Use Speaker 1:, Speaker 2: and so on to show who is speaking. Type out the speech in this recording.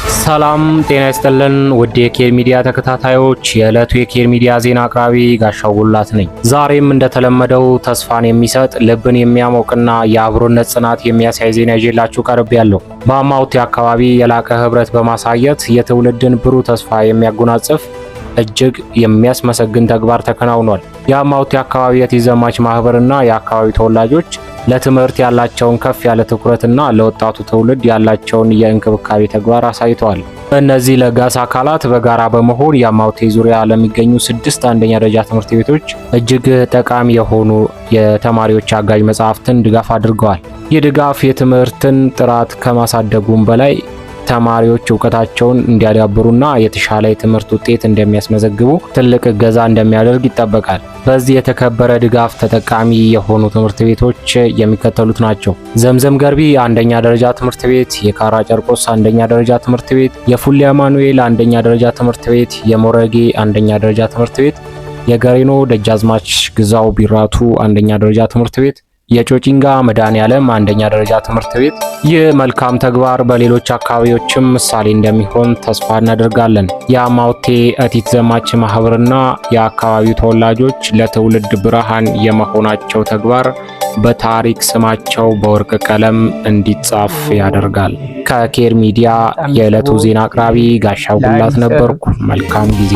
Speaker 1: ሰላም ጤና ይስጥልን ውድ የኬር ሚዲያ ተከታታዮች፣ የዕለቱ የኬር ሚዲያ ዜና አቅራቢ ጋሻው ጉላት ነኝ። ዛሬም እንደተለመደው ተስፋን የሚሰጥ ልብን የሚያሞቅና የአብሮነት ጽናት የሚያሳይ ዜና ይዤላችሁ ቀርቤያለሁ። በአማውቴ አካባቢ የላቀ ህብረት በማሳየት የትውልድን ብሩህ ተስፋ የሚያጎናጽፍ እጅግ የሚያስመሰግን ተግባር ተከናውኗል። የአማውቴ አካባቢ የቲት ዘማች ማህበርና የአካባቢው ተወላጆች ለትምህርት ያላቸውን ከፍ ያለ ትኩረትና ለወጣቱ ትውልድ ያላቸውን የእንክብካቤ ተግባር አሳይተዋል። እነዚህ ለጋስ አካላት በጋራ በመሆን የአማውቴ ዙሪያ ለሚገኙ 6 አንደኛ ደረጃ ትምህርት ቤቶች እጅግ ጠቃሚ የሆኑ የተማሪዎች አጋዥ መጽሐፍትን ድጋፍ አድርገዋል። ይህ ድጋፍ የትምህርትን ጥራት ከማሳደጉም በላይ ተማሪዎች እውቀታቸውን እንዲያዳብሩና የተሻለ የትምህርት ውጤት እንደሚያስመዘግቡ ትልቅ እገዛ እንደሚያደርግ ይጠበቃል። በዚህ የተከበረ ድጋፍ ተጠቃሚ የሆኑ ትምህርት ቤቶች የሚከተሉት ናቸው። ዘምዘም ገርቢ አንደኛ ደረጃ ትምህርት ቤት፣ የካራ ጨርቆስ አንደኛ ደረጃ ትምህርት ቤት፣ የፉሌ አማኑኤል አንደኛ ደረጃ ትምህርት ቤት፣ የሞረጌ አንደኛ ደረጃ ትምህርት ቤት፣ የገሬኖ ደጃዝማች ግዛው ቢራቱ አንደኛ ደረጃ ትምህርት ቤት፣ የጮጪንጋ መድኃኔዓለም አንደኛ ደረጃ ትምህርት ቤት። ይህ መልካም ተግባር በሌሎች አካባቢዎችም ምሳሌ እንደሚሆን ተስፋ እናደርጋለን። የአማውቴ ቲት ዘማች ማህበርና የአካባቢው ተወላጆች ለትውልድ ብርሃን የመሆናቸው ተግባር በታሪክ ስማቸው በወርቅ ቀለም እንዲጻፍ ያደርጋል። ከኬር ሚዲያ የዕለቱ ዜና አቅራቢ ጋሻው ጉላት ነበርኩ። መልካም ጊዜ።